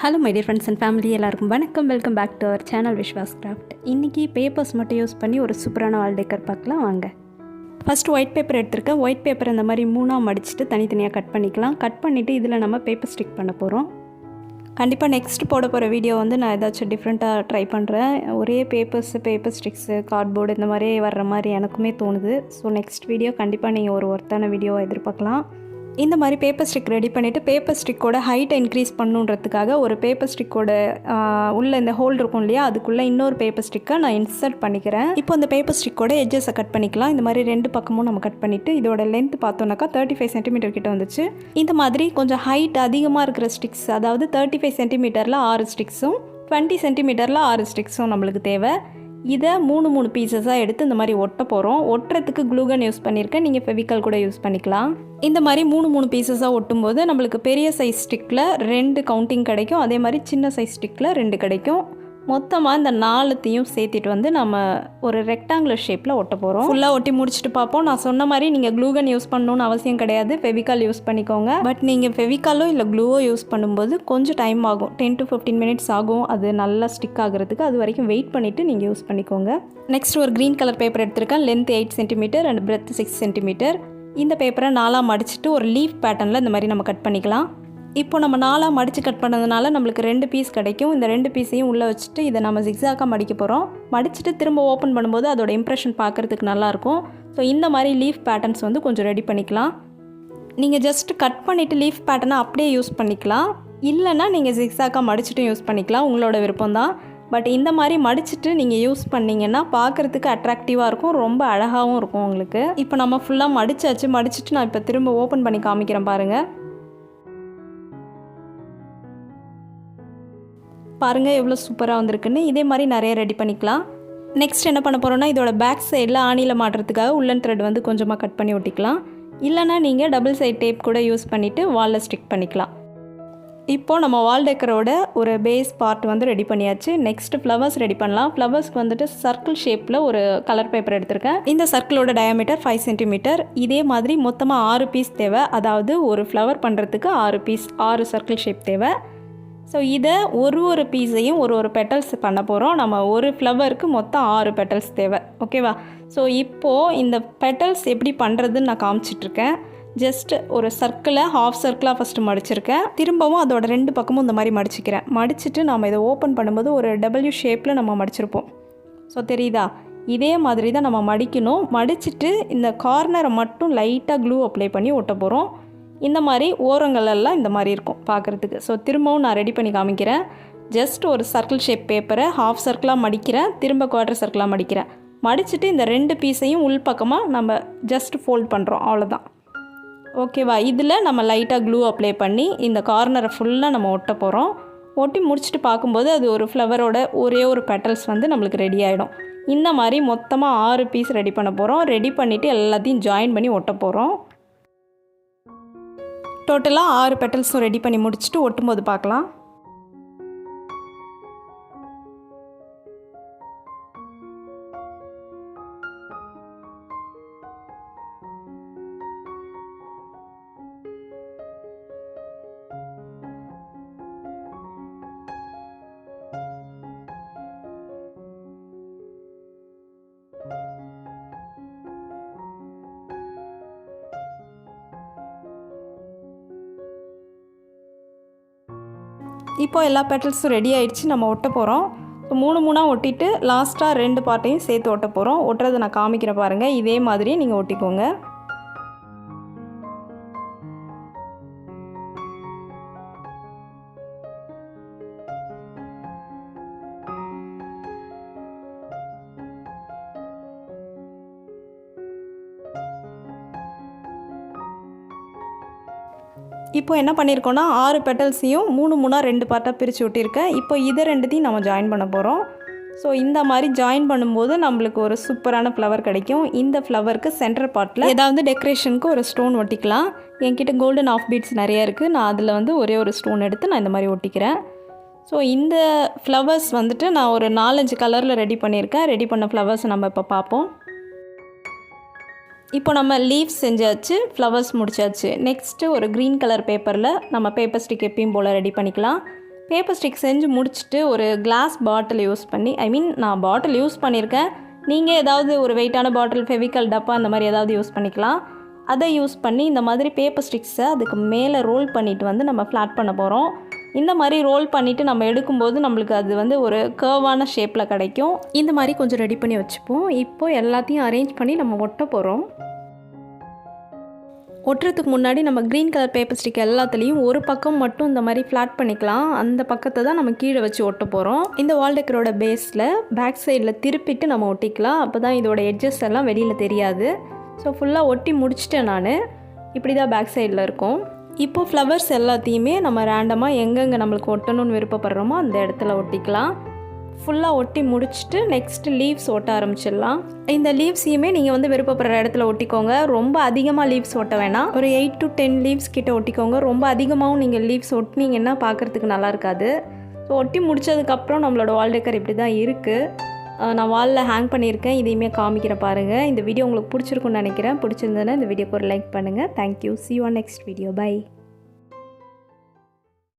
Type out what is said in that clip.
Hello my dear friends and family எல்லாருக்கும் வணக்கம். Welcome back to our channel Vishwas craft. இன்றைக்கி papers மட்டும் use பண்ணி ஒரு சூப்பரான வால் டெக்கர் பார்க்கலாம் வாங்க. ஃபஸ்ட்டு ஒயிட் பேப்பர் எடுத்திருக்கேன். ஒயிட் பேப்பர் இந்த மாதிரி மூணாக மடிச்சுட்டு தனித்தனியாக கட் பண்ணிக்கலாம். கட் பண்ணிவிட்டு இதில் நம்ம பேப்பர் ஸ்டிக் பண்ண போகிறோம். கண்டிப்பாக நெக்ஸ்ட் போட போகிற வீடியோ வந்து நான் ஏதாச்சும் டிஃப்ரெண்ட்டாக ட்ரை பண்ணுறேன். ஒரே பேப்பர் ஸ்டிக்ஸு, கார்ட்போர்டு இந்த மாதிரி வர்ற மாதிரி எனக்குமே தோணுது. ஸோ நெக்ஸ்ட் வீடியோ கண்டிப்பாக நீங்கள் ஒரு ஒர்த்தான வீடியோவை எதிர்பார்க்கலாம். இந்த மாதிரி பேப்பர் ஸ்டிக் ரெடி பண்ணிவிட்டு பேப்பர் ஸ்டிக்கோட ஹைட்டை இன்க்ரீஸ் பண்ணுன்றதுக்காக ஒரு பேப்பர் ஸ்டிக்கோட உள்ள இந்த ஹோல் இருக்கும் இல்லையா, அதுக்குள்ளே இன்னொரு பேப்பர் ஸ்டிக்கை நான் இன்சர்ட் பண்ணிக்கிறேன். இப்போ இந்த பேப்பர் ஸ்டிக்கோட எட்ஜஸை கட் பண்ணிக்கலாம். இந்த மாதிரி ரெண்டு பக்கமும் நம்ம கட் பண்ணிவிட்டு இதோட லென்த் பார்த்தோன்னாக்கா 35 சென்டிமீட்டர் கிட்ட வந்துச்சு. இந்த மாதிரி கொஞ்சம் ஹைட் அதிகமாக இருக்கிற ஸ்டிக்ஸ், அதாவது 35 சென்டிமீட்டரில் 6 ஸ்டிக்ஸும் 20 சென்டிமீட்டரில் 6 ஸ்டிக்ஸும் நம்மளுக்கு தேவை. இதை மூணு பீசஸாக எடுத்து இந்த மாதிரி ஒட்ட போகிறோம். ஒட்டுறதுக்கு க்ளூகன் யூஸ் பண்ணியிருக்கேன். நீங்கள் ஃபெவிகால் கூட யூஸ் பண்ணிக்கலாம். இந்த மாதிரி மூணு பீசஸாக ஒட்டும்போது நம்மளுக்கு பெரிய சைஸ் ஸ்டிக்கில் 2 கவுண்டிங் கிடைக்கும். அதே மாதிரி சின்ன சைஸ் ஸ்டிக்கில் 2 கிடைக்கும். மொத்தமாக இந்த 4த்தையும் சேர்த்துட்டு வந்து நம்ம ஒரு ரெக்டாங்குலர் ஷேப்பில் ஒட்ட போகிறோம். ஃபுல்லாக ஒட்டி முடிச்சுட்டு பார்ப்போம். நான் சொன்ன மாதிரி நீங்கள் க்ளூகன் யூஸ் பண்ணணுன்னு அவசியம் கிடையாது. ஃபெவிகால் யூஸ் பண்ணிக்கோங்க. பட் நீங்கள் ஃபெவிகாலோ இல்லை க்ளூவோ யூஸ் பண்ணும்போது கொஞ்சம் டைம் ஆகும். 10 to 15 minutes ஆகும் அது நல்லா ஸ்டிக் ஆகிறதுக்கு. அது வரைக்கும் வெயிட் பண்ணிவிட்டு நீங்கள் யூஸ் பண்ணிக்கோங்க. நெக்ஸ்ட் ஒரு க்ரீன் கலர் பேப்பர் எடுத்திருக்கேன். Length 8 centimetre and breadth 6 centimetre. இந்த பேப்பரை 4ஆக மடிச்சுட்டு ஒரு லீஃப் பேட்டர்னில் இந்த மாதிரி நம்ம கட் பண்ணிக்கலாம். இப்போ நம்ம 4ஆக மடித்து கட் பண்ணதுனால நம்மளுக்கு 2 பீஸ் கிடைக்கும். இந்த 2 பீஸையும் உள்ளே வச்சுட்டு இதை நம்ம ஜிக்ஸாக்காக மடிக்க போகிறோம். மடிச்சுட்டு திரும்ப ஓப்பன் பண்ணும்போது அதோட இம்ப்ரெஷன் பார்க்குறதுக்கு நல்லாயிருக்கும். ஸோ இந்த மாதிரி லீஃப் பேட்டர்ன்ஸ் வந்து கொஞ்சம் ரெடி பண்ணிக்கலாம். நீங்கள் ஜஸ்ட் கட் பண்ணிவிட்டு லீஃப் பேட்டர்னை அப்படியே யூஸ் பண்ணிக்கலாம். இல்லைன்னா நீங்கள் ஜிக்ஸாக்காக மடிச்சுட்டும் யூஸ் பண்ணிக்கலாம், உங்களோட விருப்பம் தான். பட் இந்த மாதிரி மடிச்சுட்டு நீங்கள் யூஸ் பண்ணிங்கன்னா பார்க்குறதுக்கு அட்ராக்டிவாக இருக்கும், ரொம்ப அழகாகவும் இருக்கும் உங்களுக்கு. இப்போ நம்ம ஃபுல்லாக மடிச்சுட்டு நான் இப்போ திரும்ப ஓப்பன் பண்ணி காமிக்கிறேன் பாருங்கள். பாருங்கள் எவ்வளோ சூப்பராக வந்திருக்குன்னு. இதே மாதிரி நிறைய ரெடி பண்ணிக்கலாம். நெக்ஸ்ட் என்ன பண்ண போகிறோன்னா, இதோட பேக் சைடில் ஆணியில் மாட்டுறதுக்காக உள்ளன் த்ரெட் வந்து கொஞ்சமாக கட் பண்ணி ஒட்டிக்கலாம். இல்லைனா நீங்கள் டபுள் சைட் டேப் கூட யூஸ் பண்ணிவிட்டு வாலில் ஸ்டிக் பண்ணிக்கலாம். இப்போது நம்ம வால் டெக்கரோட ஒரு பேஸ் பார்ட் வந்து ரெடி பண்ணியாச்சு. நெக்ஸ்ட் ஃப்ளவர்ஸ் ரெடி பண்ணலாம். ஃப்ளவர்ஸ்க்கு வந்துட்டு சர்க்கிள் ஷேப்பில் ஒரு கலர் பேப்பர் எடுத்திருக்கேன். இந்த சர்க்கிளோட டயாமீட்டர் 5 சென்டிமீட்டர். இதே மாதிரி மொத்தமாக 6 பீஸ் தேவை. அதாவது ஒரு ஃப்ளவர் பண்ணுறதுக்கு 6 பீஸ், 6 சர்க்கிள் ஷேப் தேவை. ஸோ இதை ஒரு பீஸையும் ஒரு பெட்டல்ஸ் பண்ண போகிறோம். நம்ம ஒரு ஃப்ளவருக்கு மொத்தம் 6 பெட்டல்ஸ் தேவை. ஓகேவா? ஸோ இப்போது இந்த பெட்டல்ஸ் எப்படி பண்ணுறதுன்னு நான் காமிச்சிட்ருக்கேன். ஜஸ்ட் ஒரு சர்க்கிளை ஹாஃப் சர்க்கிளாக ஃபஸ்ட்டு மடிச்சிருக்கேன். திரும்பவும் அதோட 2 பக்கமும் இந்த மாதிரி மடிச்சிக்கிறேன். மடிச்சுட்டு நம்ம இதை ஓப்பன் பண்ணும்போது ஒரு டபிள்யூ ஷேப்பில் நம்ம மடிச்சிருப்போம். ஸோ தெரியுதா? இதே மாதிரி தான் நம்ம மடிக்கணும். மடிச்சுட்டு இந்த கார்னரை மட்டும் லைட்டாக க்ளூ அப்ளை பண்ணி ஒட்ட போகிறோம். இந்த மாதிரி ஓரங்களெல்லாம் இந்த மாதிரி இருக்கும் பார்க்குறதுக்கு. ஸோ திரும்பவும் நான் ரெடி பண்ணி காமிக்கிறேன். ஜஸ்ட் ஒரு சர்க்கிள் ஷேப் பேப்பரை ஹாஃப் சர்க்கிளாக மடிக்கிறேன், திரும்ப குவார்ட்டர் சர்க்கிளாக மடிக்கிறேன். மடிச்சுட்டு இந்த 2 பீஸையும் உள்பக்கமாக நம்ம ஜஸ்ட் ஃபோல்ட் பண்ணுறோம், அவ்வளோதான். ஓகேவா? இதில் நம்ம லைட்டாக க்ளூ அப்ளை பண்ணி இந்த கார்னரை ஃபுல்லாக நம்ம ஒட்ட போகிறோம். ஒட்டி முடிச்சுட்டு பார்க்கும்போது அது ஒரு ஃப்ளவரோட ஒரே ஒரு பெட்டல்ஸ் வந்து நம்மளுக்கு ரெடி ஆகிடும். இந்த மாதிரி மொத்தமாக 6 பீஸ் ரெடி பண்ண போகிறோம். ரெடி பண்ணிவிட்டு எல்லாத்தையும் ஜாயின் பண்ணி ஒட்ட போகிறோம். டோட்டலாக 6 பெட்டல்ஸும் ரெடி பண்ணி முடிச்சுட்டு ஒட்டும்போது பார்க்கலாம். இப்போது எல்லா பெட்டல்ஸும் ரெடி ஆகிடுச்சு. நம்ம ஒட்ட போகிறோம். ஸோ மூணாக ஒட்டிட்டு லாஸ்ட்டாக 2 பார்ட்டையும் சேர்த்து ஒட்ட போகிறோம். ஒட்டுறதை நான் காமிக்கிறேன் பாருங்கள். இதே மாதிரி நீங்கள் ஒட்டிக்கோங்க. இப்போ என்ன பண்ணியிருக்கோன்னா 6 பெட்டல்ஸையும் 3 2 பார்ட்டாக பிரித்து ஒட்டியிருக்கேன். இப்போ இதை 2த்தையும் நம்ம ஜாயின் பண்ண போகிறோம். ஸோ இந்த மாதிரி ஜாயின் பண்ணும்போது நம்மளுக்கு ஒரு சூப்பரான ஃப்ளவர் கிடைக்கும். இந்த ஃப்ளவருக்கு சென்டர் பார்ட்டில் ஏதாவது டெக்கரேஷனுக்கு ஒரு ஸ்டோன் ஒட்டிக்கலாம். என்கிட்ட கோல்டன் ஆஃப் பீட்ஸ் நிறையா இருக்குது. நான் அதில் வந்து ஒரே ஒரு ஸ்டோன் எடுத்து நான் இந்த மாதிரி ஒட்டிக்கிறேன். ஸோ இந்த ஃப்ளவர்ஸ் வந்துட்டு நான் ஒரு 4-5 கலரில் ரெடி பண்ணியிருக்கேன். ரெடி பண்ண ஃப்ளவர்ஸ் நம்ம இப்போ பார்ப்போம். இப்போ நம்ம லீவ்ஸ் செஞ்சாச்சு, ஃப்ளவர்ஸ் முடிச்சாச்சு. நெக்ஸ்ட்டு ஒரு க்ரீன் கலர் பேப்பரில் நம்ம பேப்பர் ஸ்டிக் எப்பயும் போல் ரெடி பண்ணிக்கலாம். பேப்பர் ஸ்டிக் செஞ்சு முடிச்சுட்டு ஒரு கிளாஸ் பாட்டில் யூஸ் பண்ணி நான் பாட்டில் யூஸ் பண்ணியிருக்கேன். நீங்கள் ஏதாவது ஒரு வெயிட்டான பாட்டில், ஃபெவிக்கல் டப்பா அந்த மாதிரி ஏதாவது யூஸ் பண்ணிக்கலாம். அதை யூஸ் பண்ணி இந்த மாதிரி பேப்பர் ஸ்டிக்ஸை அதுக்கு மேலே ரோல் பண்ணிவிட்டு வந்து நம்ம ஃப்ளாட் பண்ண போகிறோம். இந்த மாதிரி ரோல் பண்ணிவிட்டு நம்ம எடுக்கும்போது நம்மளுக்கு அது வந்து ஒரு கர்வான ஷேப்பில் கிடைக்கும். இந்த மாதிரி கொஞ்சம் ரெடி பண்ணி வச்சுப்போம். இப்போது எல்லாத்தையும் அரேஞ்ச் பண்ணி நம்ம ஒட்ட போகிறோம். ஒட்டுறதுக்கு முன்னாடி நம்ம க்ரீன் கலர் பேப்பர் ஸ்டிக் எல்லாத்துலேயும் ஒரு பக்கம் மட்டும் இந்த மாதிரி ஃப்ளாட் பண்ணிக்கலாம். அந்த பக்கத்தை தான் நம்ம கீழே வச்சு ஒட்ட போகிறோம். இந்த வால் டெக்கரோட பேஸில் பேக் சைடில் திருப்பிட்டு நம்ம ஒட்டிக்கலாம். அப்போ தான் இதோட எட்ஜஸ் எல்லாம் வெளியில் தெரியாது. ஸோ ஃபுல்லாக ஒட்டி முடிச்சிட்டேன் நான். இப்படி தான் பேக் சைடில் இருக்கும். இப்போது ஃப்ளவர்ஸ் எல்லாத்தையுமே நம்ம ரேண்டமாக எங்கெங்கே நம்மளுக்கு ஒட்டணும்னு விருப்பப்படுறோமோ அந்த இடத்துல ஒட்டிக்கலாம். ஃபுல்லாக ஒட்டி முடிச்சுட்டு நெக்ஸ்ட்டு லீவ்ஸ் ஒட்ட ஆரம்பிச்சிடலாம். இந்த லீவ்ஸையுமே நீங்கள் வந்து விருப்பப்படுற இடத்துல ஒட்டிக்கோங்க. ரொம்ப அதிகமாக லீவ்ஸ் ஒட்ட வேணாம். ஒரு 8 to 10 லீவ்ஸ் கிட்ட ஒட்டிக்கோங்க. ரொம்ப அதிகமாகவும் நீங்கள் லீவ்ஸ் ஒட்டினீங்கன்னா பார்க்குறதுக்கு நல்லா இருக்காது. ஸோ ஒட்டி முடித்ததுக்கப்புறம் நம்மளோட வால் டெக்கர் இப்படி தான் இருக்குது. நான் வாலில் ஹேங் பண்ணியிருக்கேன். இதையுமே காமிக்கிறேன் பாருங்கள். இந்த வீடியோ உங்களுக்கு பிடிச்சிருக்குன்னு நினைக்கிறேன். பிடிச்சிருந்ததுன்னா இந்த வீடியோக்கு ஒரு லைக் பண்ணுங்கள். Thank you. See you on next video. Bye.